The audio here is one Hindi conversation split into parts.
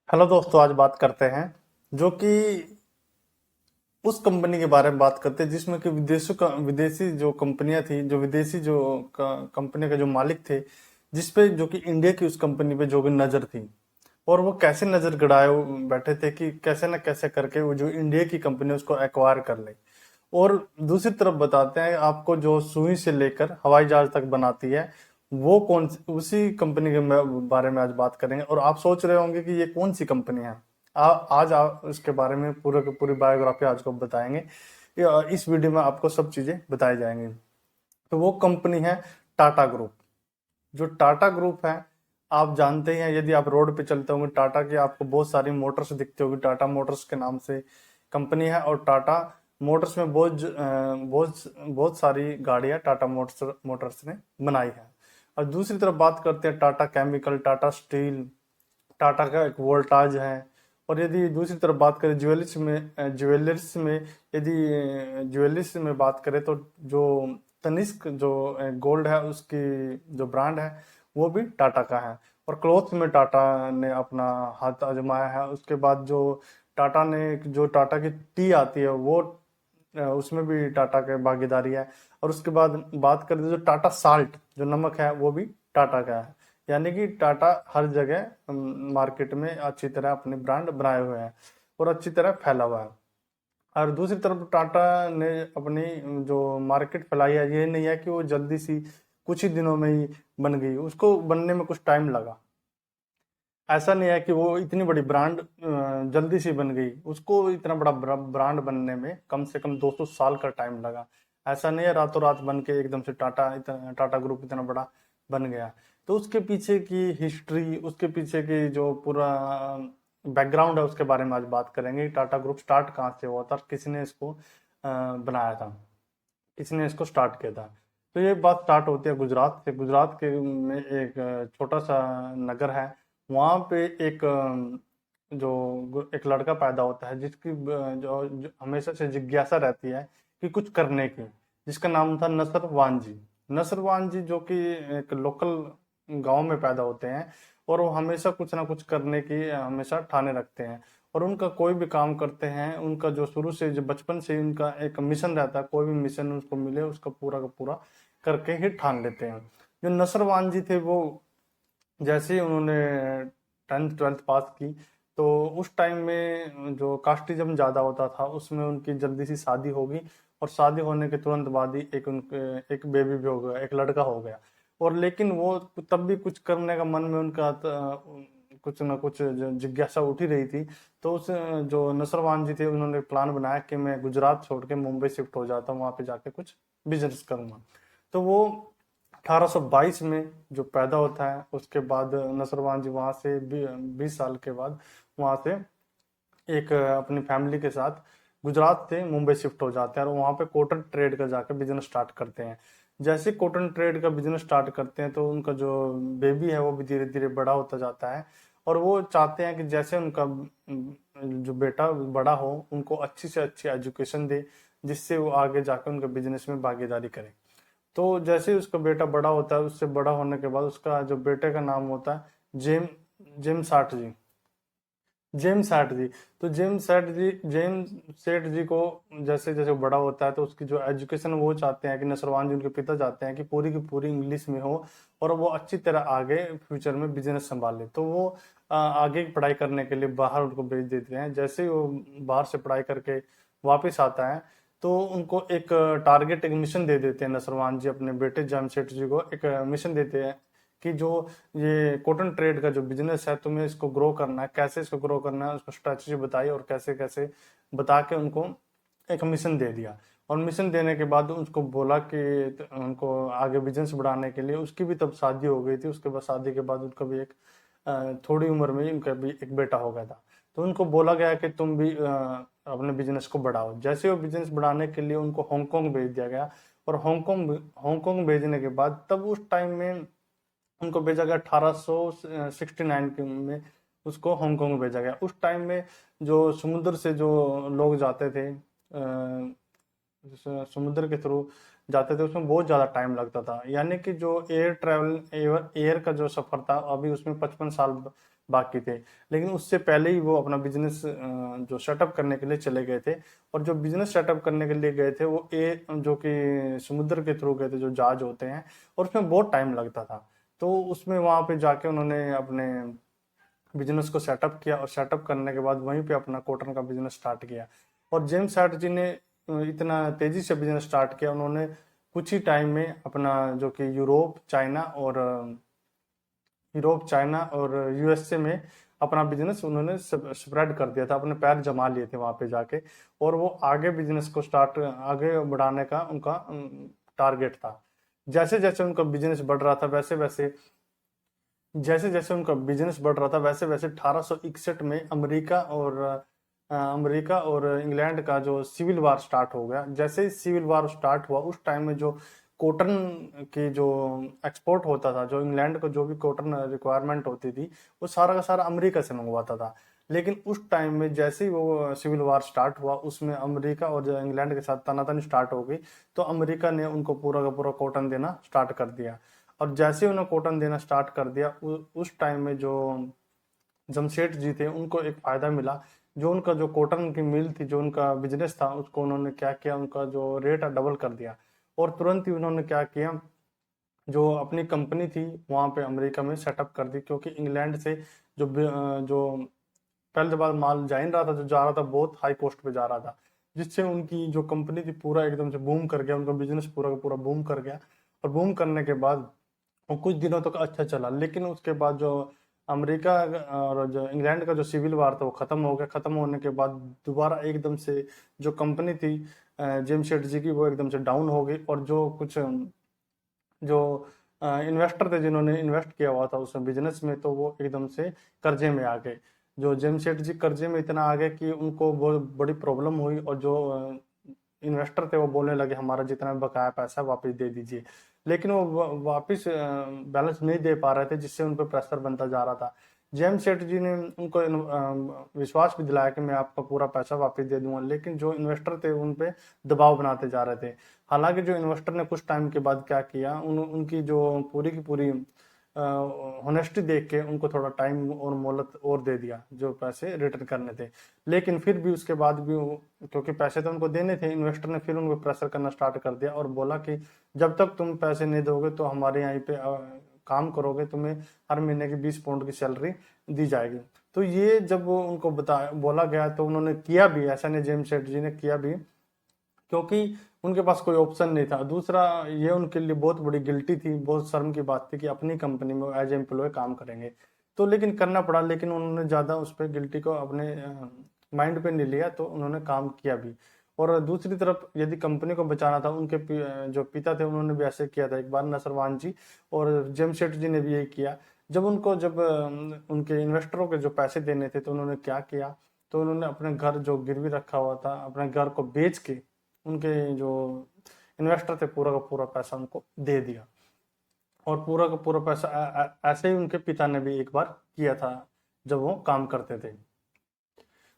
हेलो दोस्तों, आज बात करते हैं जो कि उस कंपनी के बारे में बात करते हैं जिसमें कि विदेशी जो कंपनियां थी, जो विदेशी जो कंपनी का जो मालिक थे, जिसपे जो कि इंडिया की उस कंपनी पे जो कि नजर थी। और वो कैसे नजर गड़ाए बैठे थे कि कैसे न कैसे करके वो जो इंडिया की कंपनी है उसको एक्वायर कर ले। और दूसरी तरफ बताते हैं आपको, जो सुई से लेकर हवाई जहाज तक बनाती है वो उसी कंपनी के बारे में आज बात करेंगे। और आप सोच रहे होंगे कि ये कौन सी कंपनी है। आज आप इसके बारे में पूरा की पूरी बायोग्राफी आज को बताएंगे। इस वीडियो में आपको सब चीजें बताई जाएंगी। तो वो कंपनी है टाटा ग्रुप। जो टाटा ग्रुप है, आप जानते ही हैं, यदि आप रोड पे चलते होंगे टाटा की आपको बहुत सारी मोटर्स दिखती होगी। टाटा मोटर्स के नाम से कंपनी है। और टाटा मोटर्स में बहुत बहुत सारी गाड़ियां टाटा मोटर्स मोटर्स ने बनाई है। और दूसरी तरफ बात करते हैं टाटा केमिकल, टाटा स्टील, टाटा का एक वोल्टाज है। और यदि दूसरी तरफ बात करें ज्वेलर्स में यदि ज्वेलर्स में बात करें तो जो तनिष्क जो गोल्ड है उसकी जो ब्रांड है वो भी टाटा का है। और क्लोथ्स में टाटा ने अपना हाथ आजमाया है। उसके बाद जो टाटा ने जो टाटा की टी आती है वो उसमें भी टाटा की भागीदारी है। और उसके बाद बात करें तो जो टाटा साल्ट जो नमक है वो भी टाटा का है। यानी कि टाटा हर जगह मार्केट में अच्छी तरह अपने ब्रांड बनाए हुए हैं और अच्छी तरह फैला हुआ है। और दूसरी तरफ टाटा ने अपनी जो मार्केट फैलाई है, ये नहीं है कि वो जल्दी सी कुछ ही दिनों में ही बन गई, उसको बनने में कुछ टाइम लगा। ऐसा नहीं है कि वो इतनी बड़ी ब्रांड जल्दी से बन गई, उसको इतना बड़ा ब्रांड बनने में कम से कम 200 साल का टाइम लगा। ऐसा नहीं है रातों रात बन के एकदम से टाटा ग्रुप इतना बड़ा बन गया। तो उसके पीछे की हिस्ट्री, उसके पीछे की जो पूरा बैकग्राउंड है उसके बारे में आज बात करेंगे। टाटा ग्रुप स्टार्ट कहाँ से हुआ था, किसने इसको बनाया था, किसने इसको स्टार्ट किया था। तो ये बात स्टार्ट होती है गुजरात से। गुजरात के में एक छोटा सा नगर है। वहाँ पे एक एक लड़का पैदा होता है जिसकी जो हमेशा से जिज्ञासा रहती है कि कुछ करने की, जिसका नाम था नसर वानजी। नसर वानजी जो कि एक लोकल गांव में पैदा होते हैं। और वो हमेशा कुछ ना कुछ करने की हमेशा ठाने रखते हैं। और उनका कोई भी काम करते हैं, उनका जो शुरू से जो बचपन से उनका एक मिशन रहता है, कोई भी मिशन उसको मिले उसका पूरा का पूरा करके ही ठान लेते हैं। जो नसरवान जी थे वो जैसे ही उन्होंने 10th 12th पास की, तो उस टाइम में जो कास्टिज्म ज़्यादा होता था उसमें उनकी जल्दी सी शादी होगी। और शादी होने के तुरंत बाद ही एक बेबी भी हो गया, एक लड़का हो गया। और लेकिन वो तब भी कुछ करने का मन में उनका कुछ ना कुछ जिज्ञासा उठी रही थी। तो उस जो नसरवान जी थे उन्होंने प्लान बनाया कि मैं गुजरात छोड़ के मुंबई शिफ्ट हो जाता हूँ, वहां पे जाके कुछ बिजनेस करूंगा। तो वो 1822 में जो पैदा होता है, उसके बाद नसरवान जी वहां से 20 साल के बाद वहां से एक अपनी फैमिली के साथ गुजरात से मुंबई शिफ्ट हो जाते हैं और वहां पे कॉटन ट्रेड का जाकर बिजनेस स्टार्ट करते हैं। जैसे कॉटन ट्रेड का बिजनेस स्टार्ट करते हैं तो उनका जो बेबी है वो भी धीरे धीरे बड़ा होता जाता है। और वो चाहते हैं कि जैसे उनका जो बेटा बड़ा हो उनको अच्छी से अच्छी एजुकेशन दे, जिससे वो आगे जाकर उनके बिजनेस में भागीदारी करें। तो जैसे ही उसका बेटा बड़ा होता है, उससे बड़ा होने के बाद उसका जो बेटे का नाम होता है जेम्स साठ जी। जेम्स सेठ जी। तो जेम्स सेठ जी को जैसे जैसे बड़ा होता है तो उसकी जो एजुकेशन वो चाहते हैं कि नसरवान जी उनके पिता चाहते हैं कि पूरी की पूरी इंग्लिश में हो और वो अच्छी तरह आगे फ्यूचर में बिजनेस संभाले। तो वो आगे की पढ़ाई करने के लिए बाहर उनको भेज देते हैं। जैसे ही वो बाहर से पढ़ाई करके वापस आता है तो उनको एक टारगेट, एक मिशन दे देते हैं। नसरवान जी अपने बेटे जेम्स सेठ जी को एक मिशन देते हैं कि जो ये कॉटन ट्रेड का जो बिजनेस है तुम्हें इसको ग्रो करना है, कैसे इसको ग्रो करना है उसको स्ट्रेटजी बताई और कैसे कैसे बता के उनको एक मिशन दे दिया। और मिशन देने के बाद उसको बोला कि उनको आगे बिजनेस बढ़ाने के लिए, उसकी भी तब शादी हो गई थी। उसके बाद शादी के बाद उनका भी एक थोड़ी उम्र में ही उनका भी एक बेटा हो गया था। तो उनको बोला गया कि तुम भी अपने बिजनेस को बढ़ाओ। जैसे वो बिजनेस बढ़ाने के लिए उनको हांगकांग भेज दिया गया। और हांगकांग हांगकांग भेजने के बाद तब उस टाइम में उनको भेजा गया 1869 में, उसको हांगकांग भेजा गया। उस टाइम में जो समुद्र से जो लोग जाते थे, समुद्र के थ्रू जाते थे, उसमें बहुत ज़्यादा टाइम लगता था। यानी कि जो एयर ट्रैवल, एयर का जो सफ़र था, अभी उसमें 55 साल बाकी थे। लेकिन उससे पहले ही वो अपना बिजनेस जो सेटअप करने के लिए चले गए थे। और जो बिजनेस सेटअप करने के लिए गए थे वो जो कि समुद्र के थ्रू गए थे, जो जहाज होते हैं, और उसमें बहुत टाइम लगता था। तो उसमें वहां पे जाके उन्होंने अपने बिजनेस को सेटअप किया, और सेटअप करने के बाद वहीं पे अपना कॉटन का बिजनेस स्टार्ट किया। और जेम्स सेठ जी ने इतना तेजी से बिजनेस स्टार्ट किया, उन्होंने कुछ ही टाइम में अपना जो कि यूरोप चाइना और यूएसए में अपना बिजनेस उन्होंने स्प्रेड कर दिया था, अपने पैर जमा लिए थे वहां पे जाके। और वो आगे बिजनेस को आगे बढ़ाने का उनका टारगेट था। जैसे जैसे उनका बिजनेस बढ़ रहा था जैसे जैसे उनका बिजनेस बढ़ रहा था वैसे वैसे 1861 में अमेरिका और इंग्लैंड का जो सिविल वार स्टार्ट हो गया। जैसे ही सिविल वार स्टार्ट हुआ, उस टाइम में जो कॉटन की जो एक्सपोर्ट होता था, जो इंग्लैंड को जो भी कॉटन रिक्वायरमेंट होती थी, वो सारा का सारा अमेरिका से मंगवाता था। लेकिन उस टाइम में जैसे ही वो सिविल वार स्टार्ट हुआ, उसमें अमेरिका और जो इंग्लैंड के साथ तनातनी स्टार्ट हो गई। तो अमेरिका ने उनको पूरा का पूरा कॉटन देना स्टार्ट कर दिया। और जैसे ही उन्होंने कॉटन देना स्टार्ट कर दिया, उस टाइम में जो जमशेद जी थे उनको एक फायदा मिला। जो उनका जो कॉटन की मिल थी, जो उनका बिजनेस था, उसको उन्होंने क्या किया, उनका जो रेट है डबल कर दिया। और तुरंत ही उन्होंने क्या किया, जो अपनी कंपनी थी वहां पे अमेरिका में सेटअप कर दी। क्योंकि इंग्लैंड से जो पहले बार माल जा ही नहीं रहा था, जो जा रहा था बहुत हाई कॉस्ट पे जा रहा था, जिससे उनकी जो कंपनी थी पूरा एकदम से बूम कर गया, उनका बिजनेस पूरा का पूरा बूम कर गया। और बूम करने के बाद वो कुछ दिनों तक अच्छा चला। लेकिन उसके बाद जो अमेरिका और जो इंग्लैंड का जो सिविल वार था वो खत्म हो गया। खत्म होने के बाद दोबारा एकदम से जो कंपनी थी जेम्स शेट्जी की, वो एकदम से डाउन हो गई। और जो कुछ जो इन्वेस्टर थे जिन्होंने इन्वेस्ट किया हुआ था उस बिजनेस में, तो वो एकदम से कर्जे में आ गए। जो जेम्स शेठ जी कर्जे में इतना आ गए कि उनको बहुत बड़ी प्रॉब्लम हुई। और जो इन्वेस्टर थे वो बोलने लगे हमारा जितना बकाया पैसा वापस दे दीजिए। लेकिन वो वापस बैलेंस नहीं दे पा रहे थे, जिससे उन पर प्रेशर बनता जा रहा था। जेम्स सेठ जी ने उनको विश्वास भी दिलाया कि मैं आपका पूरा पैसा वापस दे दूंगा। लेकिन जो इन्वेस्टर थे उन पे दबाव बनाते जा रहे थे। हालांकि जो इन्वेस्टर ने कुछ टाइम के बाद क्या किया, उनकी जो पूरी की पूरी होनेस्टी देख के उनको थोड़ा टाइम और मोहलत और दे दिया, जो पैसे रिटर्न करने थे। लेकिन फिर भी उसके बाद भी क्योंकि पैसे तो उनको देने थे, इन्वेस्टर ने फिर उनको प्रेशर करना स्टार्ट कर दिया और बोला कि जब तक तुम पैसे नहीं दोगे तो हमारे यहाँ पे काम करोगे, तुम्हें हर महीने की 20 पाउंड की सैलरी दी जाएगी। तो ये जब वो उनको बोला गया तो उन्होंने किया भी। ऐसा नहीं, जेम्स सेठ जी ने किया भी, क्योंकि उनके पास कोई ऑप्शन नहीं था दूसरा। ये उनके लिए बहुत बड़ी गिल्टी थी, बहुत शर्म की बात थी कि अपनी कंपनी में एज एम्प्लॉय काम करेंगे। तो लेकिन करना पड़ा। लेकिन उन्होंने ज़्यादा उस पर गिल्टी को अपने माइंड पे नहीं लिया, तो उन्होंने काम किया भी। और दूसरी तरफ यदि कंपनी को बचाना था, उनके जो पिता थे उन्होंने भी ऐसे किया था एक बार, नसरवान जी और जेम्स सेठ जी ने भी यही किया। जब उनके इन्वेस्टरों के जो पैसे देने थे, तो उन्होंने क्या किया, तो उन्होंने अपने घर जो गिरवी रखा हुआ था, अपने घर को बेच के उनके जो इन्वेस्टर थे पूरा का पूरा पैसा उनको दे दिया। और पूरा का पूरा पैसा ऐसे ही उनके पिता ने भी एक बार किया था जब वो काम करते थे।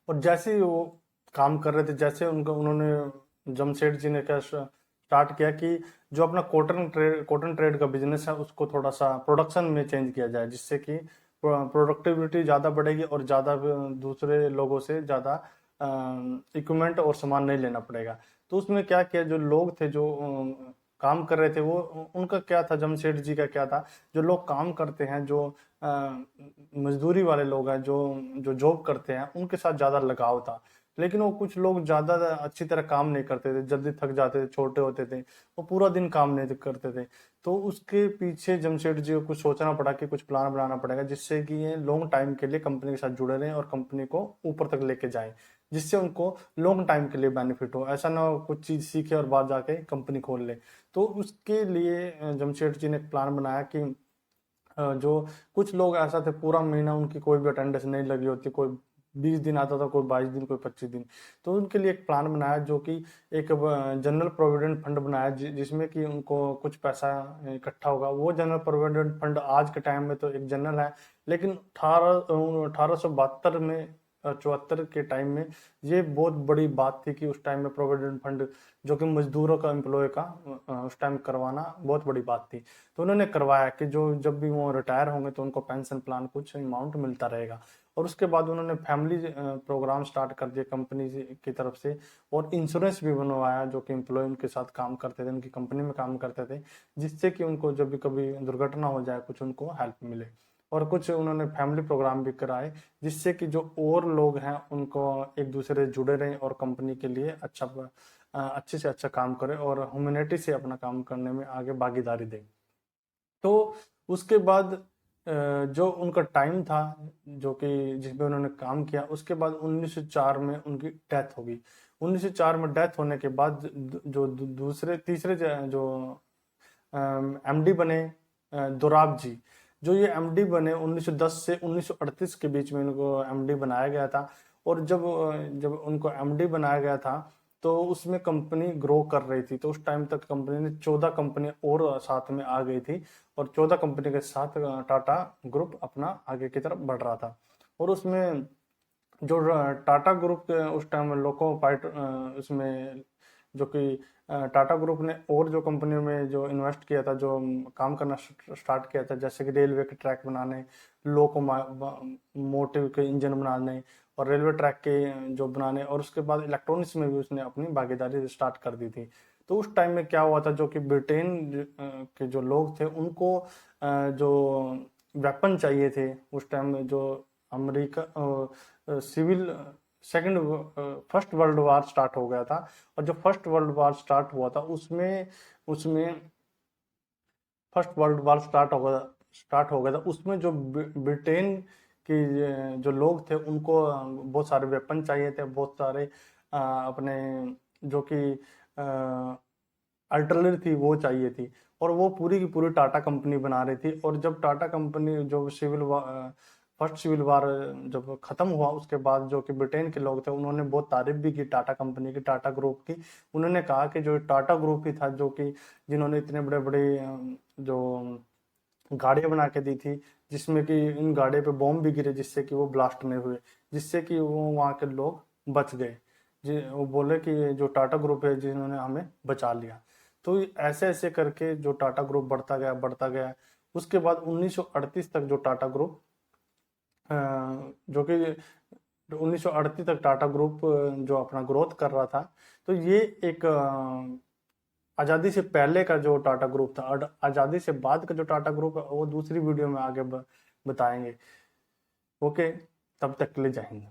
और जैसे ही वो काम कर रहे थे, जैसे उन्होंने जमशेद जी ने क्या स्टार्ट किया कि जो अपना कॉटन ट्रेड का बिजनेस है उसको थोड़ा सा प्रोडक्शन में चेंज किया जाए, जिससे कि प्रोडक्टिविटी ज़्यादा बढ़ेगी और ज़्यादा दूसरे लोगों से ज़्यादा इक्विपमेंट और सामान नहीं लेना पड़ेगा। तो उसमें क्या किया, जो लोग थे जो काम कर रहे थे, वो उनका क्या था, जमशेद जी का क्या था, जो लोग काम करते हैं, जो मजदूरी वाले लोग हैं, जो जो जॉब करते हैं, उनके साथ ज़्यादा लगाव था। लेकिन वो कुछ लोग ज़्यादा अच्छी तरह काम नहीं करते थे, जल्दी थक जाते थे, छोटे होते थे, वो पूरा दिन काम नहीं करते थे। तो उसके पीछे जमशेद जी को कुछ सोचना पड़ा कि कुछ प्लान बनाना पड़ेगा, जिससे कि ये लॉन्ग टाइम के लिए कंपनी के साथ जुड़े रहें और कंपनी को ऊपर तक लेके जाएं, जिससे उनको लॉन्ग टाइम के लिए बेनिफिट हो। ऐसा ना हो कुछ चीज़ सीखे और बाद जाके कंपनी खोल ले। तो उसके लिए जमशेद जी ने एक प्लान बनाया कि जो कुछ लोग ऐसा थे पूरा महीना उनकी कोई भी अटेंडेंस नहीं लगी होती, कोई 20 दिन आता था, कोई 22 दिन, कोई 25 दिन। तो उनके लिए एक प्लान बनाया, जो कि एक जनरल प्रोविडेंट फंड बनाया, जिसमें कि उनको कुछ पैसा इकट्ठा होगा। वो जनरल प्रोविडेंट फंड आज के टाइम में तो एक जनरल है, लेकिन 1872 में 74 के टाइम में ये बहुत बड़ी बात थी कि उस टाइम में प्रोविडेंट फंड जो कि मजदूरों का एम्प्लॉय का उस टाइम करवाना बहुत बड़ी बात थी। तो उन्होंने करवाया कि जो जब भी वो रिटायर होंगे तो उनको पेंशन प्लान कुछ अमाउंट मिलता रहेगा। और उसके बाद उन्होंने फैमिली प्रोग्राम स्टार्ट कर दिए कंपनी की तरफ से, और इंश्योरेंस भी बनवाया जो कि एम्प्लॉय उनके साथ काम करते थे, उनकी कंपनी में काम करते थे, जिससे कि उनको जब भी कभी दुर्घटना हो जाए कुछ उनको हेल्प मिले। और कुछ उन्होंने फैमिली प्रोग्राम भी कराए जिससे कि जो और लोग हैं उनको एक दूसरे से जुड़े रहें और कंपनी के लिए अच्छे से अच्छा काम करें और ह्यूमैनिटी से अपना काम करने में आगे भागीदारी दें। तो उसके बाद जो उनका टाइम था जो कि जिसमें उन्होंने काम किया, उसके बाद 1904 में उनकी डेथ हो गई। 1904 में डेथ होने के बाद जो दूसरे तीसरे जो एमडी बने दोराब जी। जो ये एमडी बने 1910 से 1938 के बीच में इनको एमडी बनाया गया था। और जब उनको एमडी बनाया गया था तो उसमें कंपनी ग्रो कर रही थी। तो उस टाइम तक कंपनी ने 14 कंपनी और साथ में आ गई थी, और 14 कंपनी के साथ टाटा ग्रुप अपना आगे की तरफ बढ़ रहा था। और उसमें जो टाटा ग्रुप के उस टाइम लोको पाइट उसमें जो कि टाटा ग्रुप ने और जो कंपनियों में जो इन्वेस्ट किया था, जो काम करना स्टार्ट किया था, जैसे कि रेलवे के ट्रैक बनाने, लोको मोटिव के इंजन बनाने और रेलवे ट्रैक के जो बनाने, और उसके बाद इलेक्ट्रॉनिक्स में भी उसने अपनी भागीदारी स्टार्ट कर दी थी। तो उस टाइम में क्या हुआ था, जो कि ब्रिटेन के जो लोग थे उनको जो वेपन चाहिए थे उस टाइम में, जो America civil second first world war start हो गया था। और जो फर्स्ट वर्ल्ड वार स्टार्ट हुआ था उसमें उसमें फर्स्ट वर्ल्ड वार स्टार्ट हो गया था, उसमें जो ब्रिटेन के जो लोग थे उनको बहुत सारे वेपन चाहिए थे, बहुत सारे अपने जो कि अल्टरनरी थी वो चाहिए थी। और वो पूरी की पूरी टाटा कंपनी बना रही थी। और जब टाटा कंपनी जो फर्स्ट सिविल वार जब खत्म हुआ उसके बाद जो कि ब्रिटेन के लोग थे उन्होंने बहुत तारीफ भी की टाटा कंपनी की, टाटा ग्रुप की। उन्होंने कहा कि जो टाटा ग्रुप ही था जो कि जिन्होंने इतने बड़े बड़े जो गाड़ियां बना के दी थी, जिसमें कि इन गाड़ियों पे बॉम्ब भी गिरे जिससे कि वो ब्लास्ट नहीं हुए, जिससे कि वो वहाँ के लोग बच गए। जी, वो बोले कि जो टाटा ग्रुप है जिन्होंने हमें बचा लिया। तो ऐसे ऐसे करके जो टाटा ग्रुप बढ़ता गया। उसके बाद 1938 तक जो टाटा ग्रुप जो कि 1938 तक टाटा ग्रुप जो अपना ग्रोथ कर रहा था। तो ये एक आज़ादी से पहले का जो टाटा ग्रुप था, और आज़ादी से बाद का जो टाटा ग्रुप है वो दूसरी वीडियो में आगे बताएंगे। ओके, तब तक के लिए जय हिंद।